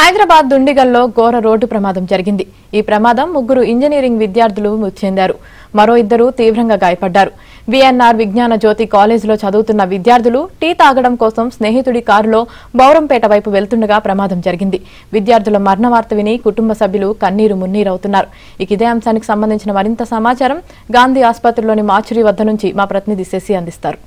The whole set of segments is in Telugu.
హైదరాబాద్ దుండిగల్లో ఘోర రోడ్డు ప్రమాదం జరిగింది. ఈ ప్రమాదం ముగ్గురు ఇంజనీరింగ్ విద్యార్థులు మృతి చెందారు. మరో ఇద్దరు తీవ్రంగా గాయపడ్డారు. విఎన్ఆర్ విజ్ఞాన జ్యోతి కాలేజీలో చదువుతున్న విద్యార్థులు టీ తాగడం కోసం స్నేహితుడి కారులో బౌరంపేట వైపు వెళ్తుండగా ప్రమాదం జరిగింది. విద్యార్థుల మరణ వార్త విని కుటుంబ సభ్యులు కన్నీరు మున్నీరవుతున్నారు. ఇదే అంశానికి సంబంధించిన మరింత సమాచారం గాంధీ ఆసుపత్రిలోని మార్చురీ వద్ద నుంచి మా ప్రతినిధి శశి అందిస్తారు.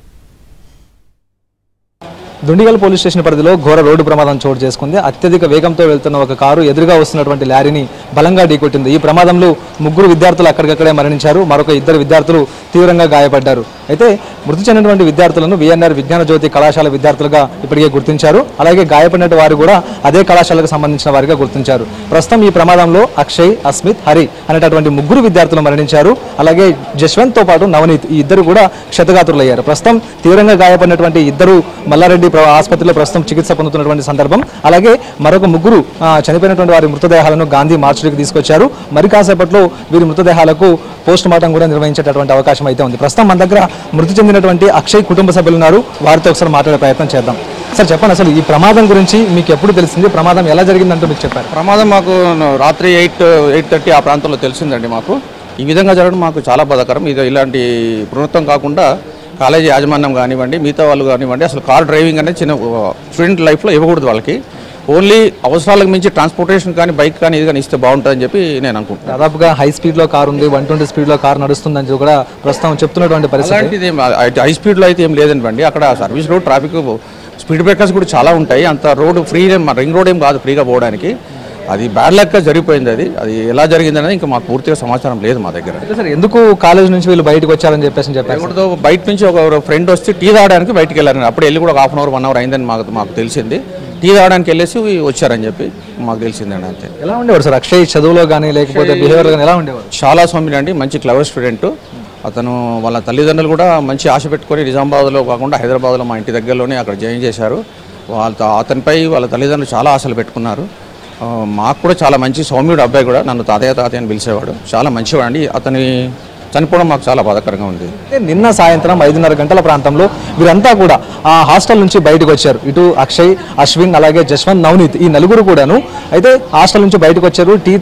దుండిగల్ పోలీస్ స్టేషన్ పరిధిలో ఘోర రోడ్డు ప్రమాదం చోటు చేసుకుంది. అత్యధిక వేగంతో వెళ్తున్న ఒక కారు ఎదురుగా వస్తున్నటువంటి లారీని బలంగా ఢీకొట్టింది. ఈ ప్రమాదంలో ముగ్గురు విద్యార్థులు అక్కడికక్కడే మరణించారు. మరొక ఇద్దరు విద్యార్థులు తీవ్రంగా గాయపడ్డారు. అయితే మృతి చెందినటువంటి విద్యార్థులను విఎన్ఆర్ విజ్ఞాన జ్యోతి కళాశాల విద్యార్థులుగా ఇప్పటికే గుర్తించారు. అలాగే గాయపడిన వారు కూడా అదే కళాశాలకు సంబంధించిన వారిగా గుర్తించారు. ప్రస్తుతం ఈ ప్రమాదంలో అక్షయ్, అస్మిత్, హరి అనేటటువంటి ముగ్గురు విద్యార్థులు మరణించారు. అలాగే జశ్వంత్ తో పాటు నవనీత్ ఈ ఇద్దరు కూడా క్షతగాత్రులయ్యారు. ప్రస్తుతం తీవ్రంగా గాయపడినటువంటి ఇద్దరు మల్లారెడ్డి ఆసుపత్రిలో ప్రస్తుతం చికిత్స పొందుతున్నటువంటి సందర్భం. అలాగే మరొక ముగ్గురు చనిపోయినటువంటి వారి మృతదేహాలను గాంధీ మార్చురీకి తీసుకొచ్చారు. మరి కాసేపట్లో వీరి మృతదేహాలకు పోస్ట్ మార్టం కూడా నిర్వహించేటటువంటి అవకాశం అయితే ఉంది. ప్రస్తుతం మన దగ్గర మృతి చెందినటువంటి అక్షయ్ కుటుంబ సభ్యులు ఉన్నారు. వారితో ఒకసారి మాట్లాడే ప్రయత్నం చేద్దాం. సార్ చెప్పండి, అసలు ఈ ప్రమాదం గురించి మీకు ఎప్పుడు తెలిసింది? ప్రమాదం ఎలా జరిగిందంటూ మీకు చెప్పారు? ప్రమాదం మాకు రాత్రి 8:30 ఆ ప్రాంతంలో తెలిసిందండి. మాకు ఈ విధంగా జరగడం మాకు చాలా బాధాకరం. ఇది ఇలాంటి పునరుత్వం కాకుండా కాలేజీ యాజమాన్యం కానివ్వండి, మిగతా వాళ్ళు కానివ్వండి, అసలు కార్ డ్రైవింగ్ అనేది చిన్న స్టూడెంట్ లైఫ్లో ఇవ్వకూడదు. వాళ్ళకి ఓన్లీ అవసరాలకు మించి ట్రాన్స్పోర్టేషన్ కానీ బైక్ కానీ ఇది కానీ ఇస్తే బాగుంటుందని చెప్పి నేను అనుకుంటున్నాను. దాదాపుగా హై స్పీడ్లో కార్ ఉంది, 120 స్పీడ్లో కార్ నడుస్తుందని కూడా ప్రస్తుతం చెప్తున్నటువంటి పరిస్థితి. హై స్పీడ్లో అయితే ఏం లేదండి. అక్కడ service road, traffic, speed breakers కూడా చాలా ఉంటాయి. అంత రోడ్డు ఫ్రీ రింగ్ రోడ్ ఏం కాదు ఫ్రీగా పోవడానికి. అది బ్యాడ్ లక్గా జరిగిపోయింది. అది ఎలా జరిగింది అనేది ఇంకా మాకు పూర్తిగా సమాచారం లేదు మా దగ్గర. సార్ ఎందుకు కాలేజ్ నుంచి వీళ్ళు బయటకు వచ్చారని చెప్పారు? బయట నుంచి ఒక ఫ్రెండ్ వచ్చి టీ తాగడానికి బయటకు వెళ్ళారు. అప్పుడు వెళ్ళి కూడా 1/2 అవర్ 1 అవర్ అయిందని మాకు తెలిసింది. టీ తాగడానికి వెళ్ళేసి వచ్చారని చెప్పి మాకు తెలిసిందండి. అంతే. ఎలా ఉండేవారు సార్ అక్షయ్ చదువులో కానీ లేకపోతే బిహేవియర్ కానీ ఎలా ఉండేవారు? చాలా సౌమ్యుడు అండి, మంచి క్లవర్ స్టూడెంట్. అతను వాళ్ళ తల్లిదండ్రులు కూడా మంచి ఆశ పెట్టుకొని నిజామాబాద్లో కాకుండా హైదరాబాద్లో మా ఇంటి దగ్గరలోనే అక్కడ జాయిన్ చేశారు. అతనిపై వాళ్ళ తల్లిదండ్రులు చాలా ఆశలు పెట్టుకున్నారు. మాకు కూడా చాలా మంచి సౌమ్యుడు అబ్బాయి కూడా. నన్ను తాతయ్య అని పిలిచేవాడు. చాలా మంచివాడు అండి. అతని చనిపోవడం మాకు చాలా బాధాకరంగా ఉంది. నిన్న సాయంత్రం 5:30 గంటల ప్రాంతంలో వీరంతా కూడా ఆ హాస్టల్ నుంచి బయటకు వచ్చారు. ఇటు అక్షయ్, అశ్విన్, అలాగే జశ్వంత్, నవనీత్ ఈ నలుగురు కూడాను అయితే హాస్టల్ నుంచి బయటకు వచ్చారు. టీ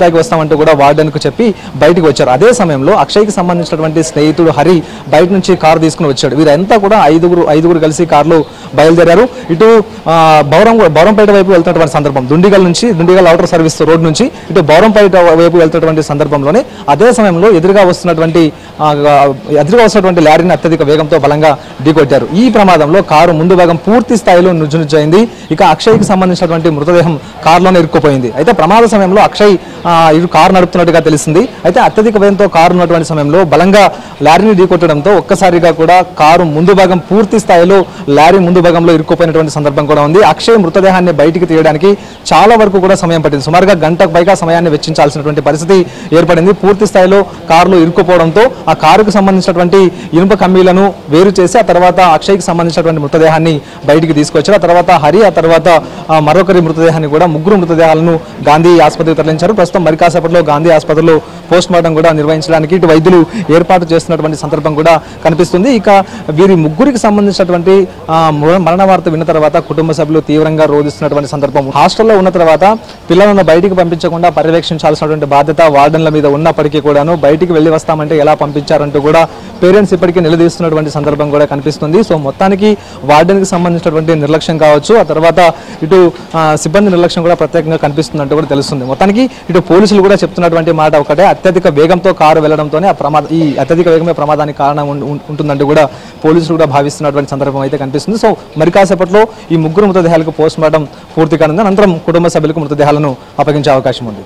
తాగి వస్తామంటూ కూడా వార్డెన్కు చెప్పి బయటకు వచ్చారు. అదే సమయంలో అక్షయ్కి సంబంధించినటువంటి స్నేహితుడు హరి బయట నుంచి కారు తీసుకుని వచ్చాడు. వీరంతా కూడా ఐదుగురు కలిసి కారులో బయలుదేరారు. ఇటు బౌరంపేట వైపు వెళ్తున్నటువంటి సందర్భం, దుండిగల్ అవుటర్ సర్వీస్ రోడ్ నుంచి ఇటు బౌరంపేట వైపు వెళ్తున్నటువంటి సందర్భంలోనే అదే సమయంలో ఎదురుగా వస్తున్నటువంటి లారీని అత్యధిక వేగంతో బలంగా ఢీకొట్టారు. ఈ ప్రమాదంలో కారు ముందు భాగం పూర్తి స్థాయిలో నుజ్జునుజ్జైంది. ఇక అక్షయ్కి సంబంధించినటువంటి మృతదేహం కారులోనే ఇరుక్కుపోయింది. అయితే ప్రమాద సమయంలో అక్షయ్ కారు నడుపుతున్నట్టుగా తెలిసింది. అయితే అత్యధిక వేగంతో కారు ఉన్నటువంటి సమయంలో బలంగా లారీని ఢీకొట్టడంతో ఒక్కసారిగా కూడా కారు ముందు భాగం పూర్తి స్థాయిలో లారీ ముందు భాగంలో ఇరుక్కుపోయినటువంటి సందర్భం కూడా ఉంది. అక్షయ్ మృతదేహాన్ని బయటికి తీయడానికి చాలా వరకు కూడా సమయం పట్టింది. సుమారుగా గంటకు పైగా సమయాన్ని వెచ్చించాల్సినటువంటి పరిస్థితి ఏర్పడింది. పూర్తి స్థాయిలో కారులో ఇరుక్కుపోవడంతో ఆ కారుకు సంబంధించినటువంటి ఇనుప కమ్మీలను వేరు చేసి ఆ తర్వాత అక్షయ్కి సంబంధించినటువంటి మృతదేహాన్ని బయటికి తీసుకొచ్చారు. ఆ తర్వాత హరి, ఆ తర్వాత మరొకరి మృతదేహాన్ని కూడా ముగ్గురు మృతదేహాలను గాంధీ ఆసుపత్రికి తరలించారు. ప్రస్తుతం మరి కాసేపట్లో గాంధీ ఆసుపత్రిలో పోస్ట్ మార్టం కూడా నిర్వహించడానికి ఇటు వైద్యులు ఏర్పాటు చేస్తున్నటువంటి సందర్భం కూడా కనిపిస్తుంది. ఇక వీరి ముగ్గురికి సంబంధించినటువంటి మరణ వార్త విన్న తర్వాత కుటుంబ సభ్యులు తీవ్రంగా రోధిస్తున్నటువంటి సందర్భం. హాస్టల్లో ఉన్న తర్వాత పిల్లలను బయటికి పంపించకుండా పర్యవేక్షించాల్సినటువంటి బాధ్యత వార్డెన్ల మీద ఉన్నప్పటికీ కూడాను బయటికి వెళ్ళి వస్తామంటే ఎలా పంపించారంటూ కూడా పేరెంట్స్ ఇప్పటికీ నిలదీస్తున్నటువంటి సందర్భం కూడా కనిపిస్తుంది. సో మొత్తానికి వార్డెన్కి సంబంధించినటువంటి నిర్లక్ష్యం కావచ్చు, ఆ తర్వాత ఇటు సిబ్బంది నిర్లక్ష్యం కూడా ప్రత్యేకంగా కనిపిస్తుందంటూ కూడా తెలుస్తుంది. మొత్తానికి ఇటు పోలీసులు కూడా చెప్తున్నటువంటి మాట ఒకటే, అత్యధిక వేగంతో కారు వెళ్లడంతోనే ఈ అత్యధిక వేగమే ప్రమాదానికి కారణం ఉంటుందంటూ కూడా పోలీసులు కూడా భావిస్తున్నటువంటి సందర్భం అయితే కనిపిస్తుంది. సో మరి కాసేపట్లో ఈ ముగ్గురు మృతదేహాలకు పోస్ట్ మార్టం పూర్తి కానుంది. అనంతరం కుటుంబ సభ్యులకు మృతదేహాలను అప్పగించే అవకాశం ఉంది.